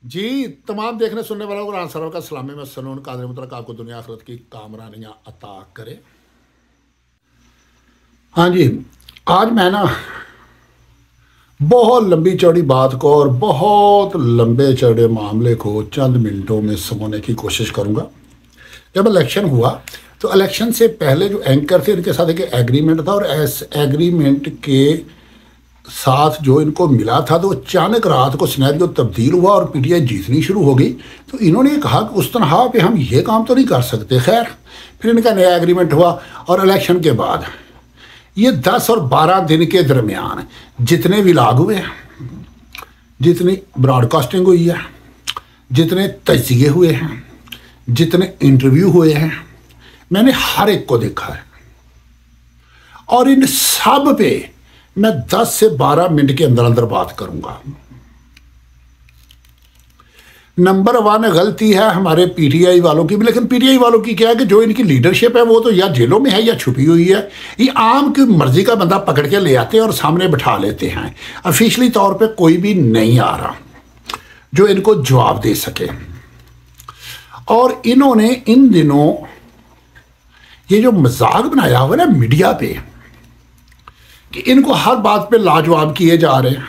जी, तमाम देखने सुनने वालों को कुरान सरवर का सलामी में सनून कादर मुतलक आपको दुनिया आखिरत की कामरानियाँ अता करे। हाँ जी, आज मैं ना बहुत लंबी चौड़ी बात को और बहुत लंबे चौड़े मामले को चंद मिनटों में समझने की कोशिश करूँगा। जब इलेक्शन हुआ तो इलेक्शन से पहले जो एंकर थे इनके साथ एक एग्रीमेंट था और इस एग्रीमेंट के साथ जो इनको मिला था तो अचानक रात को सिनेरियो तब्दील हुआ और पीटीआई जीतनी शुरू हो गई। तो इन्होंने कहा कि उस तनहा पे हम ये काम तो नहीं कर सकते। खैर फिर इनका नया एग्रीमेंट हुआ और इलेक्शन के बाद ये 10 और 12 दिन के दरमियान जितने विलाग हुए हैं, जितनी ब्रॉडकास्टिंग हुई है, जितने तजिए हुए हैं, जितने इंटरव्यू हुए हैं, मैंने हर एक को देखा है और इन सब पे मैं 10 से 12 मिनट के अंदर अंदर बात करूंगा। नंबर 1 गलती है हमारे पीटीआई वालों की भी, लेकिन पीटीआई वालों की क्या है कि जो इनकी लीडरशिप है वो तो या जेलों में है या छुपी हुई है। ये आम की मर्जी का बंदा पकड़ के ले आते हैं और सामने बिठा लेते हैं। ऑफिशियली तौर पे कोई भी नहीं आ रहा जो इनको जवाब दे सके। और इन्होंने इन दिनों ये जो मजाक बनाया हुआ ना मीडिया पे कि इनको हर बात पे लाजवाब किए जा रहे हैं।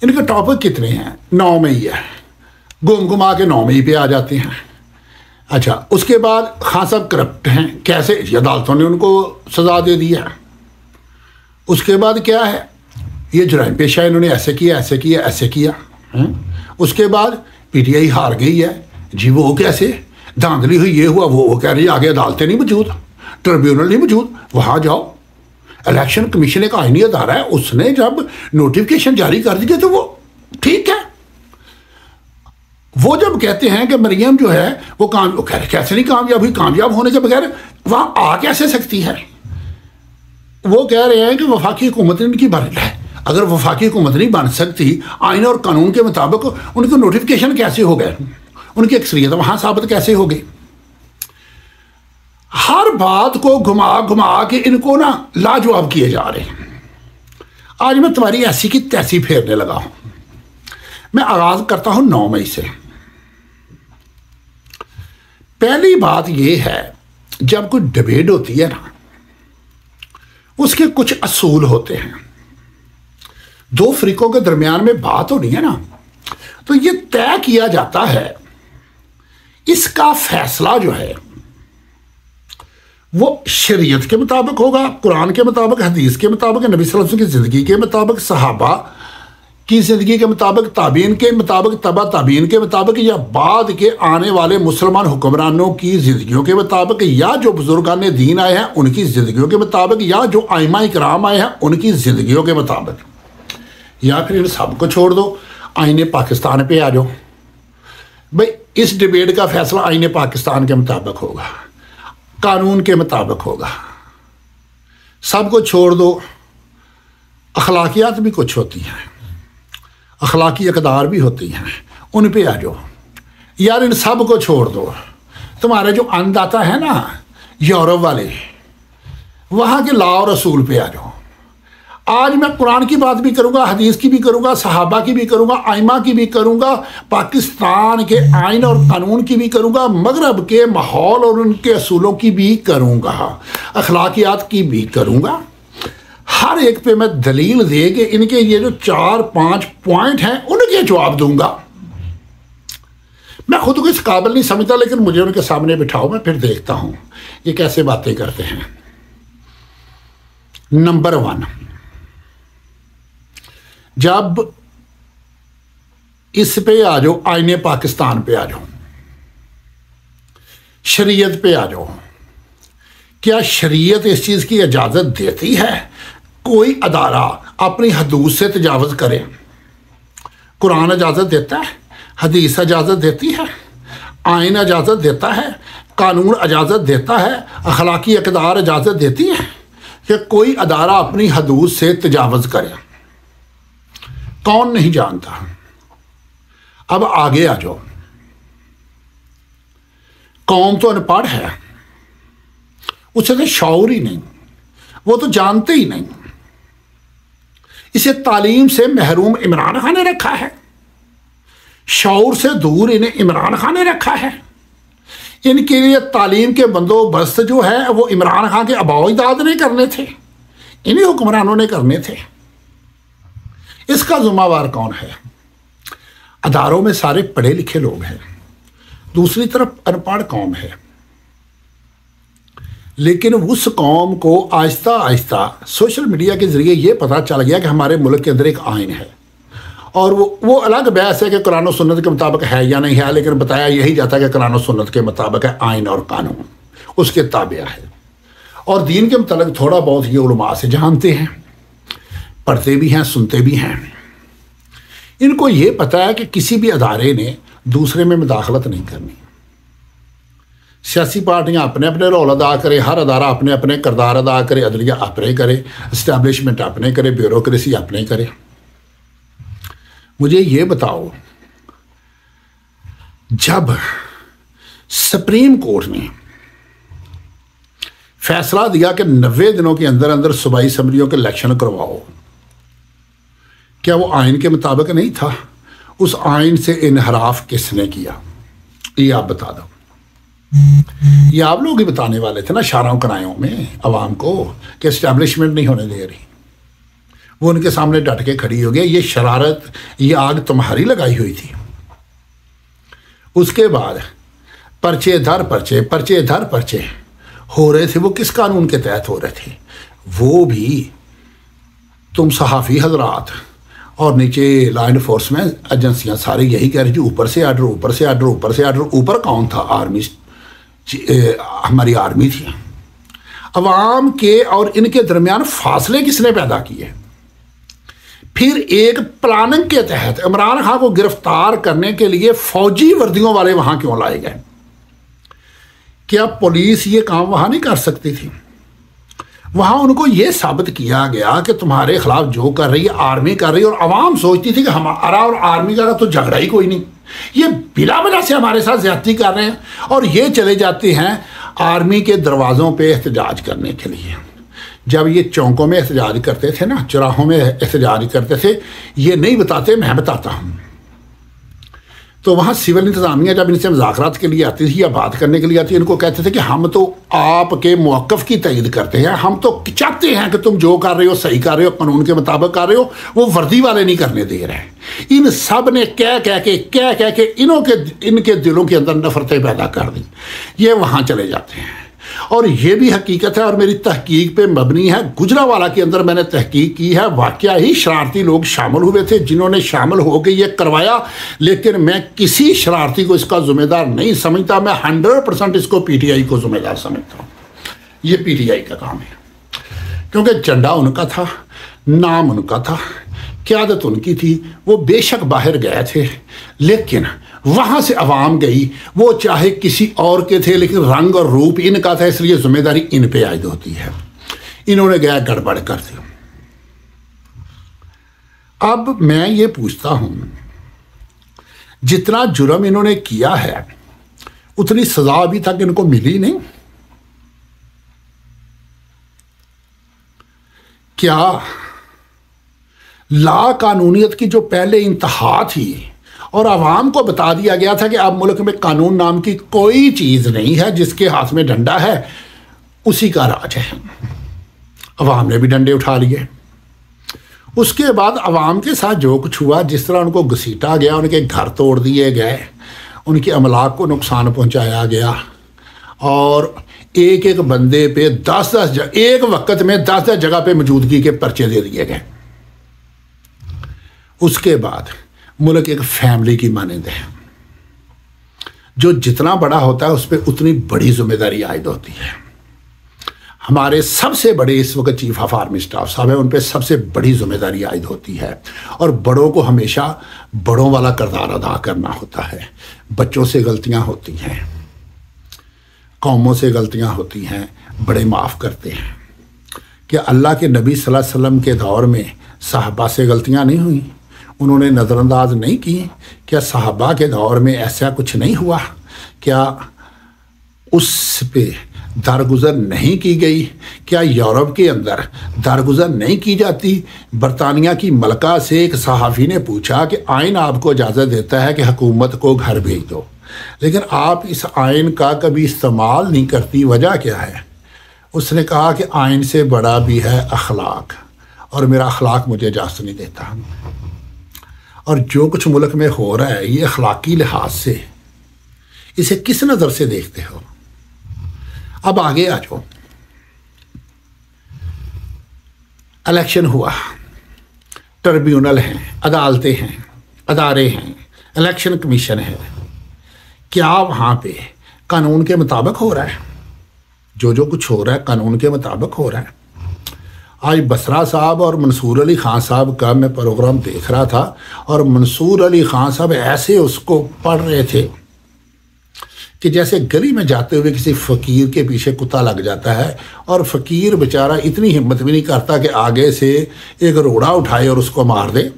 इनके टॉपिक कितने हैं? 9 में ही है, घूम घुमा के 9 में ही पे आ जाते हैं। अच्छा, उसके बाद खान साहब करप्ट हैं, कैसे अदालतों ने उनको सजा दे दी है। उसके बाद क्या है, ये जुराइम पेशा इन्होंने ऐसे किया ऐसे किया ऐसे किया है? उसके बाद पीटीआई हार गई है जी, वो कैसे धांधली हुई, ये हुआ वो कह रही आगे अदालतें नहीं मौजूद, ट्रिब्यूनल नहीं मौजूद, वहाँ जाओ। इलेक्शन कमीशन एक आईनी अदारा है, उसने जब नोटिफिकेशन जारी कर दिया तो वो ठीक है। वो जब कहते हैं कि मरियम जो है वो कैसे नहीं कामयाब हुई, कामयाब होने के बगैर वहां आ कैसे सकती है। वो कह रहे हैं कि वफाकी हुकूमत इनकी बन है। अगर वफाकी हुकूमत नहीं बन सकती आईन और कानून के मुताबिक, उनके नोटिफिकेशन कैसे हो गए, उनकी अक्सरियत वहां साबित कैसे हो गई। हर बात को घुमा घुमा के इनको ना लाजवाब किए जा रहे हैं। आज मैं तुम्हारी ऐसी की तैसी फेरने लगा हूं। मैं आगाज करता हूं 9 मई से। पहली बात यह है, जब कोई डिबेट होती है ना, उसके कुछ असूल होते हैं। 2 फरीकों के दरमियान में बात होनी है ना, तो यह तय किया जाता है इसका फैसला जो है वो शरीयत के मुताबिक होगा, कुरान के मुताबिक, हदीस के मुताबिक, नबी सल्लल्लाहु अलैहि वसल्लम की ज़िंदगी के मुताबिक, सहाबा की ज़िंदगी के मुताबिक, ताबीन के मुताबिक, तबा ताबीन के मुताबिक, या बाद के आने वाले मुसलमान हुक्मरानों की ज़िंदगियों के मुताबिक, या जो बुजुर्गान दीन आए हैं उनकी ज़िंदगियों के मुताबिक, या जो आइमा इकराम आए हैं उनकी ज़िंदगियों के मुताबिक। या फिर इन सबको छोड़ दो, आईने पाकिस्तान पे आ जाओ। भाई इस डिबेट का फैसला आईने पाकिस्तान के मुताबिक होगा, कानून के मुताबिक होगा। सबको छोड़ दो, अखलाकियात भी कुछ होती हैं, अखलाकी अकदार भी होती हैं, उन पे आ जाओ। यार इन सब को छोड़ दो। तुम्हारे जो अन्नदाता है ना यूरोप वाले, वहाँ के लॉ और रसूल पे आ जाओ। आज मैं कुरान की बात भी करूंगा, हदीस की भी करूंगा, सहाबा की भी करूंगा, आइमा की भी करूंगा, पाकिस्तान के आइन और कानून की भी करूंगा, मगरब के माहौल और उनके असूलों की भी करूंगा, अखलाकियात की भी करूंगा। हर एक पे मैं दलील दे के इनके ये जो 4-5 पॉइंट हैं उनके जवाब दूंगा। मैं खुद को इस काबिल नहीं समझता, लेकिन मुझे उनके सामने बिठाओ, मैं फिर देखता हूं ये कैसे बातें करते हैं। नंबर 1, जब इस पे आ जाओ, आईने पाकिस्तान पे आ जाओ, शरीयत पे आ जाओ। क्या शरीयत इस चीज की इजाजत देती है कोई अदारा अपनी हदूद से तजावज करे? कुरान इजाजत देता है, हदीस इजाजत देती है, आइन इजाजत देता है, कानून इजाजत देता है, अखलाकी अकदार इजाजत देती है कि कोई अदारा अपनी हदूद से तजावज करे? कौन नहीं जानता। अब आगे आ जाओ। कौम तो अनपढ़ है, उसे तो शौर ही नहीं, वो तो जानते ही नहीं। इसे तालीम से महरूम इमरान खान ने रखा है। शऊर से दूर इन्हें इमरान खान ने रखा है। इनके लिए तालीम के बंदोबस्त जो है वो इमरान खान के आबाओ अजदाद ने करने थे, इन्हीं हुक्मरानों ने करने थे। इसका जुम्मेवार कौन है? अदारों में सारे पढ़े लिखे लोग हैं, दूसरी तरफ अनपढ़ कौम है। लेकिन उस कौम को आहिस्ता आहिस्ता सोशल मीडिया के ज़रिए ये पता चल गया कि हमारे मुल्क के अंदर एक आइन है, और वो अलग बहस है कि कुरान और सुन्नत के मुताबिक है या नहीं है, लेकिन बताया यही जाता है कि कुरान और सुन्नत के मुताबिक है, आइन और कानून उसके ताबिया है। और दीन के मुताबिक थोड़ा बहुत ये उलमा से जानते हैं, पढ़ते भी हैं, सुनते भी हैं। इनको ये पता है कि किसी भी अदारे ने दूसरे में मुदाखलत नहीं करनी। सियासी पार्टियां अपने अपने रोल अदा करें, हर अदारा अपने अपने किरदार अदा करे, अदलिया अपने करे, इस्टेब्लिशमेंट अपने करे, ब्यूरोक्रेसी अपने करे। मुझे ये बताओ, जब सुप्रीम कोर्ट ने फैसला दिया कि 90 दिनों के अंदर अंदर सूबाई असम्बलियों के इलेक्शन करवाओ, क्या वो आइन के मुताबिक नहीं था? उस आइन से इनहराफ किसने किया, ये आप बता दो। ये आप लोग ही बताने वाले थे ना शारों करायों में अवाम को कि इस्टेब्लिशमेंट नहीं होने दे रही। वो उनके सामने डट के खड़ी हो गई। ये शरारत, ये आग तुम्हारी लगाई हुई थी। उसके बाद पर्चे दर पर्चे, पर्चे दर पर्चे हो रहे थे। वो किस कानून के तहत हो रहे थे? वो भी तुम सहाफ़ी हजरात और नीचे लॉ एनफोर्समेंट एजेंसियां सारी यही कह रही थी, ऊपर से आर्डर, ऊपर से आर्डर, ऊपर से आर्डर। ऊपर कौन था? आर्मी, हमारी आर्मी थी। अवाम के और इनके दरमियान फासले किसने पैदा किए? फिर एक प्लानिंग के तहत इमरान खान को गिरफ्तार करने के लिए फौजी वर्दियों वाले वहां क्यों लाए गए? क्या पुलिस ये काम वहां नहीं कर सकती थी? वहां उनको ये साबित किया गया कि तुम्हारे खिलाफ जो कर रही है आर्मी कर रही है, और अवाम सोचती थी कि हमारा और आर्मी का तो झगड़ा ही कोई नहीं, ये बिला वजह से हमारे साथ ज्यादती कर रहे हैं। और ये चले जाते हैं आर्मी के दरवाज़ों पे एहतजाज करने के लिए। जब ये चौकों में एहतजाज करते थे ना, चौराहों में एहतजाज करते थे, ये नहीं बताते, मैं बताता हूँ। तो वहाँ सिविल इंतज़ामिया जब इनसे मुज़ाकरात के लिए आती थी या बात करने के लिए आती, इनको कहते थे कि हम तो आपके मौक़िफ़ की तईद करते हैं, हम तो चाहते हैं कि तुम जो कर रहे हो सही कर रहे हो, कानून के मुताबिक कर रहे हो, वो वर्दी वाले नहीं करने दे रहे हैं। इन सब ने कह कह के इनके दिलों के अंदर नफरतें पैदा कर दी। ये वहाँ चले जाते हैं। और ये भी हकीकत है, और मेरी तहकीक पे मबनी है। गुजरावाला के अंदर मैंने तहकीक की है, वाकया ही शरारती लोग शामिल हुए थे जिन्होंने शामिल होकर ये करवाया। लेकिन मैं किसी शरारती को इसका जिम्मेदार नहीं समझता। मैं 100% इसको PTI को जिम्मेदार समझता हूँ। ये PTI का काम है, क्योंकि झंडा उनका था, नाम उनका था, क़यादत उनकी थी। वो बेशक बाहर गए थे, लेकिन वहाँ से अवाम गई। वो चाहे किसी और के थे, लेकिन रंग और रूप इनका था, इसलिए जिम्मेदारी इन पे आयद होती है। इन्होंने गया गड़बड़ कर दी। अब मैं ये पूछता हूँ, जितना जुर्म इन्होंने किया है उतनी सजा अभी तक इनको मिली नहीं? क्या ला कानूनियत की जो पहले इंतहा थी और आवाम को बता दिया गया था कि अब मुल्क में कानून नाम की कोई चीज़ नहीं है, जिसके हाथ में डंडा है उसी का राज है, अवाम ने भी डंडे उठा लिए। उसके बाद अवाम के साथ जो कुछ हुआ, जिस तरह उनको घसीटा गया, उनके घर तोड़ दिए गए, उनके अमलाक को नुकसान पहुंचाया गया, और एक एक बंदे पे 10-10 एक वक्त में 10-10 जगह पे मौजूदगी के पर्चे दे दिए गए। उसके बाद मुल्क एक फैमिली की मानंद है, जो जितना बड़ा होता है उस पर उतनी बड़ी जिम्मेदारी आयद होती है। हमारे सबसे बड़े इस वक्त चीफ ऑफ आर्मी स्टाफ साहब है, उन पर सबसे बड़ी जिम्मेदारी आयद होती है, और बड़ों को हमेशा बड़ों वाला किरदार अदा करना होता है। बच्चों से गलतियां होती हैं, कौमों से गलतियां होती हैं, बड़े माफ़ करते हैं। क्या अल्लाह के नबी सल्लल्लाहु अलैहि वसल्लम के दौर में साहबा से गलतियां नहीं हुई? उन्होंने नज़रअंदाज नहीं की? क्या साहबा के दौर में ऐसा कुछ नहीं हुआ? क्या उस पे दरगुजर नहीं की गई? क्या यूरोप के अंदर दरगुजर नहीं की जाती? बरतानिया की मलका से एक सहाफ़ी ने पूछा कि आइन आपको इजाज़त देता है कि हुकूमत को घर भेज दो, लेकिन आप इस आइन का कभी इस्तेमाल नहीं करती, वजह क्या है? उसने कहा कि आइन से बड़ा भी है अखलाक, और मेरा अखलाक मुझे इजाज़त नहीं देता। और जो कुछ मुल्क में हो रहा है ये अखलाकी लिहाज से इसे किस नज़र से देखते हो? अब आगे आ जाओ। इलेक्शन हुआ, ट्रिब्यूनल हैं, अदालतें हैं, अदारे हैं, इलेक्शन कमीशन है। क्या वहाँ पे कानून के मुताबिक हो रहा है? जो कुछ हो रहा है कानून के मुताबिक हो रहा है? आज बसरा साहब और मंसूर अली ख़ान साहब का मैं प्रोग्राम देख रहा था, और मंसूर अली ख़ान साहब ऐसे उसको पढ़ रहे थे कि जैसे गली में जाते हुए किसी फ़कीर के पीछे कुत्ता लग जाता है, और फ़कीर बेचारा इतनी हिम्मत भी नहीं करता कि आगे से एक रोड़ा उठाए और उसको मार दे।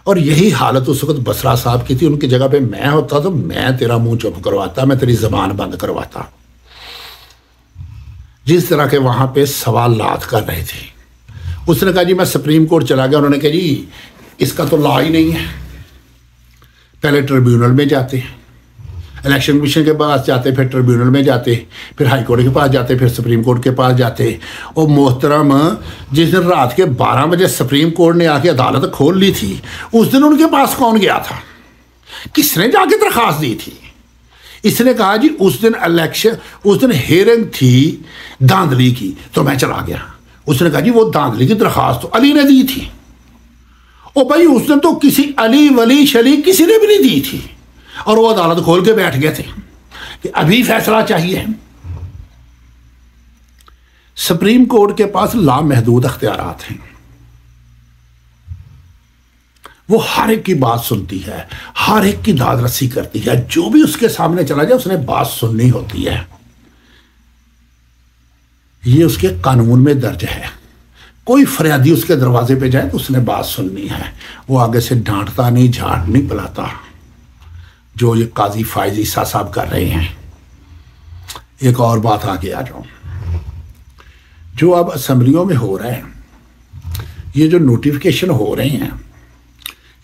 और यही हालत उस वक्त बसरा साहब की थी। उनकी जगह पे मैं होता तो मैं तेरा मुंह चुप करवाता, मैं तेरी ज़बान बंद करवाता। जिस तरह के वहाँ पे सवालात कर रहे थे, उसने कहा जी मैं सुप्रीम कोर्ट चला गया। उन्होंने कहा जी इसका तो लॉ ही नहीं है। पहले ट्रिब्यूनल में जाते, इलेक्शन कमीशन के पास जाते, फिर ट्रिब्यूनल में जाते, फिर हाई कोर्ट के पास जाते, फिर सुप्रीम कोर्ट के पास जाते। और मोहतरम, जिस दिन रात के 12 बजे सुप्रीम कोर्ट ने आके अदालत खोल ली थी, उस दिन उनके पास कौन गया था? किसने जाके दरख्वास्त दी थी? इसने कहा जी उस दिन हेयरिंग थी धांधली की, तो मैं चला गया। उसने कहा जी वो धांधली की दरख्वास्त तो अली ने दी थी। ओ भाई उस दिन तो किसी अली वली शली किसी ने भी नहीं दी थी, और वो अदालत खोल के बैठ गए थे कि अभी फैसला चाहिए। सुप्रीम कोर्ट के पास लामहदूद अख्तियारात हैं। वो हर एक की बात सुनती है, हर एक की दाद रस्सी करती है। जो भी उसके सामने चला जाए उसने बात सुननी होती है। ये उसके कानून में दर्ज है। कोई फरियादी उसके दरवाजे पे जाए तो उसने बात सुननी है। वो आगे से डांटता नहीं, झाड़ नहीं पिलाता, जो ये काजी फायज ईसा साहब कर रहे हैं। एक और बात आगे आ जाऊं, जो अब असम्बलियों में हो रहा है, ये जो नोटिफिकेशन हो रहे हैं,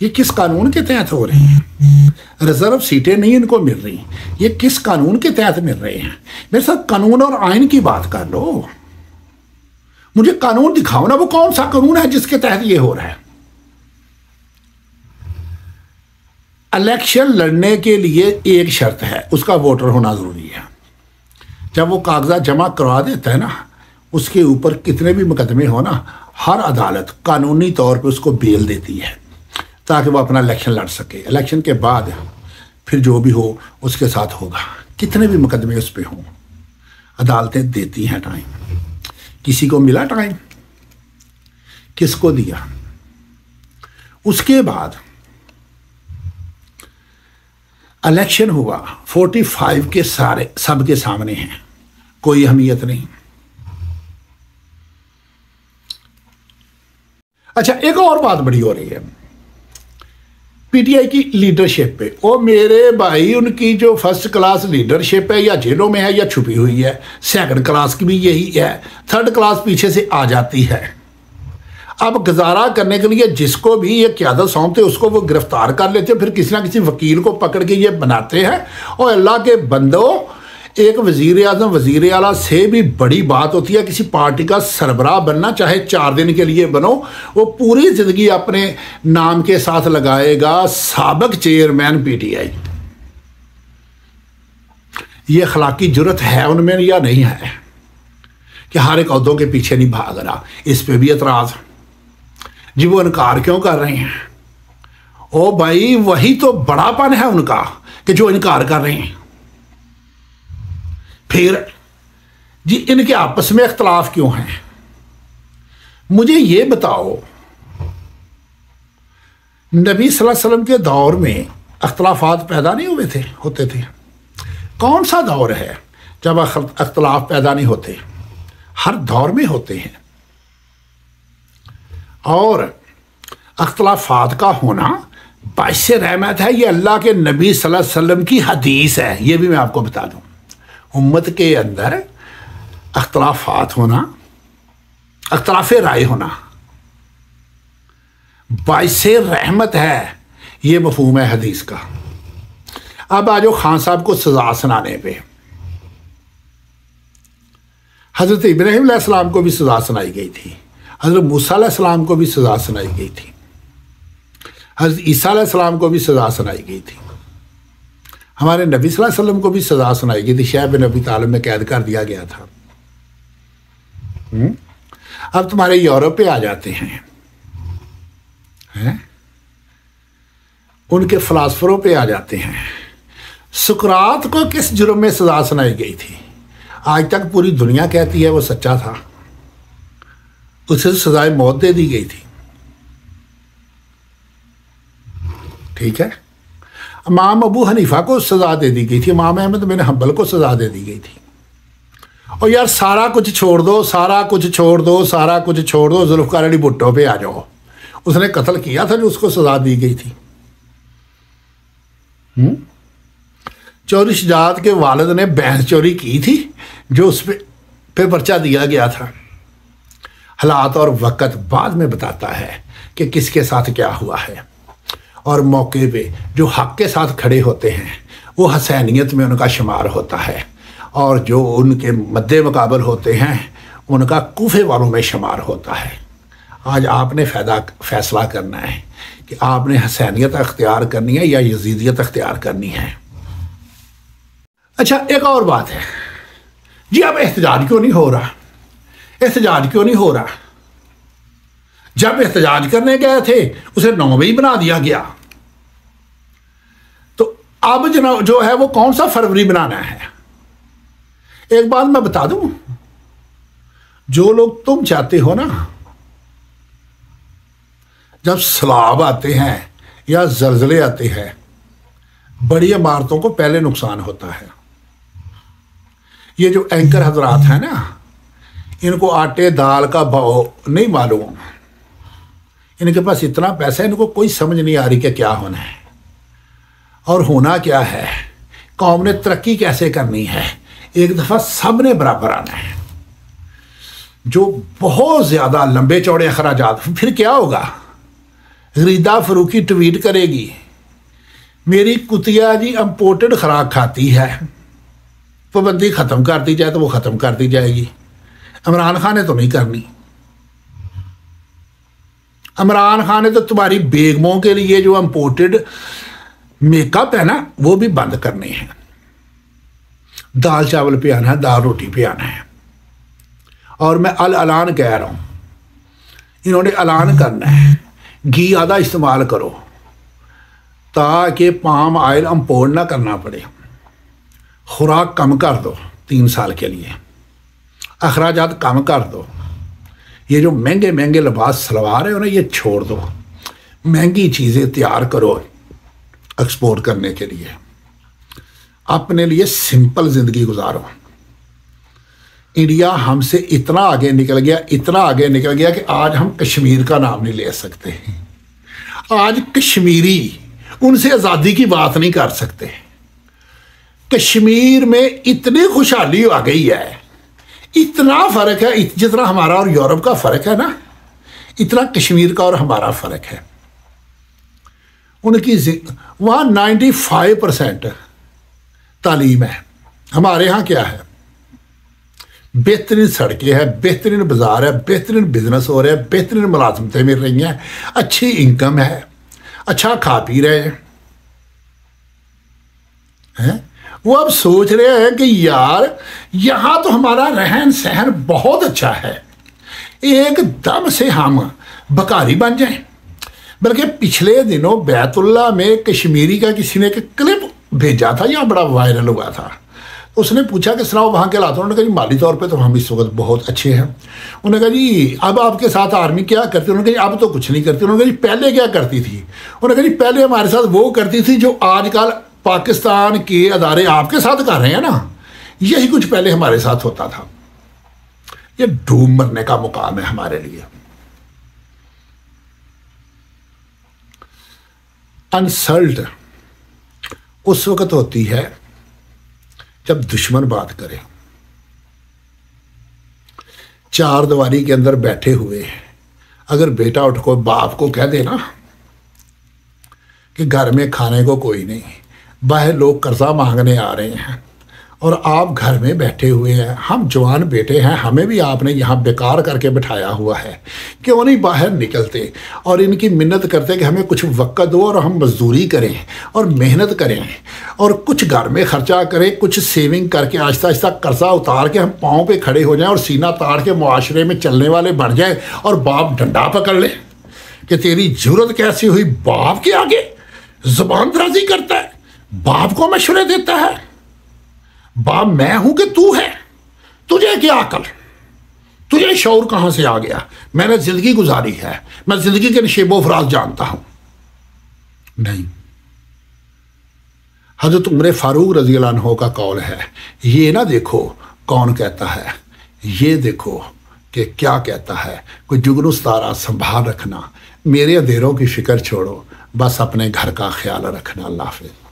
ये किस कानून के तहत हो रहे हैं? रिजर्व सीटें नहीं इनको मिल रही, ये किस कानून के तहत मिल रहे हैं? मेरे साथ कानून और आइन की बात कर लो। मुझे कानून दिखाओ ना, वो कौन सा कानून है जिसके तहत ये हो रहा है? इलेक्शन लड़ने के लिए एक शर्त है, उसका वोटर होना जरूरी है। जब वो कागजात जमा करवा देता है ना, उसके ऊपर कितने भी मुकदमे हो ना, हर अदालत कानूनी तौर पे उसको बेल देती है ताकि वो अपना इलेक्शन लड़ सके। इलेक्शन के बाद फिर जो भी हो उसके साथ होगा, कितने भी मुकदमे उस पर हों, अदालतें देती हैं टाइम। किसी को मिला टाइम? किसको दिया? उसके बाद इलेक्शन हुआ, 45 के सारे सबके सामने हैं, कोई अहमियत नहीं। अच्छा, एक और बात बड़ी हो रही है पीटीआई की लीडरशिप पे। ओ मेरे भाई, उनकी जो फर्स्ट क्लास लीडरशिप है या जेलों में है या छुपी हुई है, सेकंड क्लास की भी यही है, थर्ड क्लास पीछे से आ जाती है। अब गुजारा करने के लिए जिसको भी ये क़यादत सौंपते उसको वो गिरफ्तार कर लेते, फिर किसी ना किसी वकील को पकड़ के ये बनाते हैं। और अल्लाह के बंदो, एक वज़ीर आज़म वज़ीर आला से भी बड़ी बात होती है। किसी पार्टी का सरबराह बनना, चाहे 4 दिन के लिए बनो, वो पूरी ज़िंदगी अपने नाम के साथ लगाएगा साबिक चेयरमैन पीटीआई। ये अखलाकी जुर्रत है उनमें या नहीं है कि हर एक अहदों के पीछे नहीं भाग रहा? इस पर भी एतराज़ जी, वो इनकार क्यों कर रहे हैं? ओ भाई, वही तो बड़ापन है उनका कि जो इनकार कर रहे हैं। फिर जी इनके आपस में इख्तलाफ क्यों हैं? मुझे ये बताओ, नबी सल्लल्लाहु अलैहि वसल्लम के दौर में इख्तलाफात पैदा नहीं हुए थे? होते थे। कौन सा दौर है जब इख्तलाफ पैदा नहीं होते? हर दौर में होते हैं। और अख्तलाफात का होना बाइस रहमत है। ये अल्लाह के नबी सल्लल्लाहु अलैहि वसल्लम की हदीस है। ये भी मैं आपको बता दूं, उम्मत के अंदर अख्तलाफात होना, अख्तलाफ राय होना बाइसे रहमत है, ये मफहूम है हदीस का। अब आ जाओ खान साहब को सजा सुनाने पे। हज़रत इब्राहीम अलैहिस्सलाम को भी सजा सुनाई गई थी, हज़रत मूसा अलैहिस्सलाम को भी सजा सुनाई गई थी, हज़रत ईसा अलैहिस्सलाम को भी सजा सुनाई गई थी, हमारे नबी सल्लल्लाहु अलैहि वसल्लम को भी सजा सुनाई गई थी, शैब बिन अबी तालिब में कैद कर दिया गया था। अब तुम्हारे यूरोप पे आ जाते हैं, उनके फ़िलासफ़रों पे आ जाते हैं। सुकरात को किस जुर्म में सजा सुनाई गई थी? आज तक पूरी दुनिया कहती है वो सच्चा था, उसे सजाए मौत दे दी गई थी। ठीक है, इमाम अबू हनीफा को सजा दे दी गई थी, इमाम अहमद बिन हंबल को सजा दे दी गई थी। और यार सारा कुछ छोड़ दो, सारा कुछ छोड़ दो, सारा कुछ छोड़ दो, जुल्फ़िकार अली भुट्टो पे आ जाओ। उसने कत्ल किया था जो उसको सजा दी गई थी। चोरी शुजात के वालिद ने भैंस चोरी की थी जो उस पे पर्चा दिया गया था। हालात और वक़्त बाद में बताता है कि किसके साथ क्या हुआ है, और मौके पे जो हक के साथ खड़े होते हैं वो हसैनियत में उनका शुमार होता है, और जो उनके मद्दे मुकाबल होते हैं उनका कूफे वालों में शुमार होता है। आज आपने फैसला करना है कि आपने हसैनियत अख्तियार करनी है या यजीदियत अख्तियार करनी है। अच्छा, एक और बात है जी, अब एहतजाज क्यों नहीं हो रहा? एहतजाज क्यों नहीं हो रहा? जब एहतजाज करने गए थे उसे 9 मई बना दिया गया, तो अब जो है वो कौन सा फरवरी बनाना है? एक बात मैं बता दूं, जो लोग तुम चाहते हो ना, जब सैलाब आते हैं या जलजले आते हैं, बड़ी इमारतों को पहले नुकसान होता है। ये जो एंकर हजरात हैं ना, इनको आटे दाल का भाव नहीं मालूम, इनके पास इतना पैसा है, इनको कोई समझ नहीं आ रही कि क्या होना है और होना क्या है, कौम ने तरक्की कैसे करनी है। एक दफ़ा सब ने बराबर आना है। जो बहुत ज़्यादा लंबे चौड़े अखराजात, फिर क्या होगा? गरीदा फरूकी ट्वीट करेगी, मेरी कुतिया जी इम्पोर्टेड खुराक खाती है, पाबंदी ख़त्म कर दी जाए तो वो ख़त्म कर दी जाएगी। इमरान खान ने तो नहीं करनी। इमरान खान ने तो तुम्हारी बेगमों के लिए जो इम्पोर्टेड मेकअप है ना, वो भी बंद करने हैं। दाल चावल पे आना है, दाल रोटी पे आना है। और मैं ऐलान कह रहा हूँ, इन्होंने ऐलान करना है, घी आधा इस्तेमाल करो ताकि पाम ऑयल इम्पोर्ट ना करना पड़े। खुराक कम कर दो 3 साल के लिए, अखराजात कम कर दो। ये जो महंगे महंगे लिबास सलवा रहे हो ना, ये छोड़ दो। महंगी चीज़ें तैयार करो एक्सपोर्ट करने के लिए, अपने लिए सिंपल ज़िंदगी गुजारो। इंडिया हमसे इतना आगे निकल गया, इतना आगे निकल गया कि आज हम कश्मीर का नाम नहीं ले सकते। आज कश्मीरी उनसे आज़ादी की बात नहीं कर सकते। कश्मीर में इतनी खुशहाली आ गई है, इतना फ़र्क है, जितना हमारा और यूरोप का फ़र्क है ना, इतना कश्मीर का और हमारा फ़र्क है। उनकी वहाँ 95% तालीम है, हमारे यहाँ क्या है? बेहतरीन सड़कें हैं, बेहतरीन बाज़ार है, बेहतरीन बिजनेस हो रहा है, बेहतरीन मुलाजमतें मिल रही हैं, अच्छी इनकम है, अच्छा खा पी रहे हैं। वो अब सोच रहे हैं कि यार यहाँ तो हमारा रहन सहन बहुत अच्छा है, एकदम से हम बकारी बन जाएं। बल्कि पिछले दिनों बैतुल्ला में कश्मीरी का किसी ने एक क्लिप भेजा था, यहाँ बड़ा वायरल हुआ था। उसने पूछा कि सुनाओ वहाँ के हालात। उन्होंने कहा जी माली तौर पे तो हम इस वक्त बहुत अच्छे हैं। उन्होंने कहा जी अब आपके साथ आर्मी क्या करती? उन्होंने कहा जी अब तो कुछ नहीं करती। उन्होंने कहा जी पहले क्या करती थी? उन्होंने कहा जी पहले हमारे साथ वो करती थी जो आजकल पाकिस्तान के अदारे आपके साथ कर रहे हैं ना, यही कुछ पहले हमारे साथ होता था। ये डूब मरने का मुकाम है हमारे लिए। इंसल्ट उस वक्त होती है जब दुश्मन बात करे। चार दीवारी के अंदर बैठे हुए, अगर बेटा उठ को बाप को कह दे ना कि घर में खाने को कोई नहीं, बाहर लोग कर्जा मांगने आ रहे हैं और आप घर में बैठे हुए हैं, हम जवान बेटे हैं, हमें भी आपने यहाँ बेकार करके बिठाया हुआ है, क्यों नहीं बाहर निकलते और इनकी मिन्नत करते कि हमें कुछ वक्त दो और हम मजदूरी करें और मेहनत करें और कुछ घर में खर्चा करें, कुछ सेविंग करके आहिस्ता आहिस्ता कर्जा उतार के हम पाँव पे खड़े हो जाएं और सीना ताड़ के मुआशरे में चलने वाले बन जाए और बाप डंडा पकड़ ले कि तेरी जरूरत कैसी हुई, बाप के आगे जुबान दराजी करता है, बाप को मशवरे देता है। बाप मैं हूं कि तू है, तुझे क्या अकल, तुझे शौर कहां से आ गया? मैंने जिंदगी गुजारी है, मैं जिंदगी के नशेबो फराज जानता हूं। नहीं, हजरत उमर फारूक रजी अल्लाह अन्हु का कौल है, ये ना देखो कौन कहता है, ये देखो कि क्या कहता है। कोई जुगनू सतारा संभाल रखना, मेरे अंधेरों की फिक्र छोड़ो, बस अपने घर का ख्याल रखना। अल्लाह हाफ़िज़।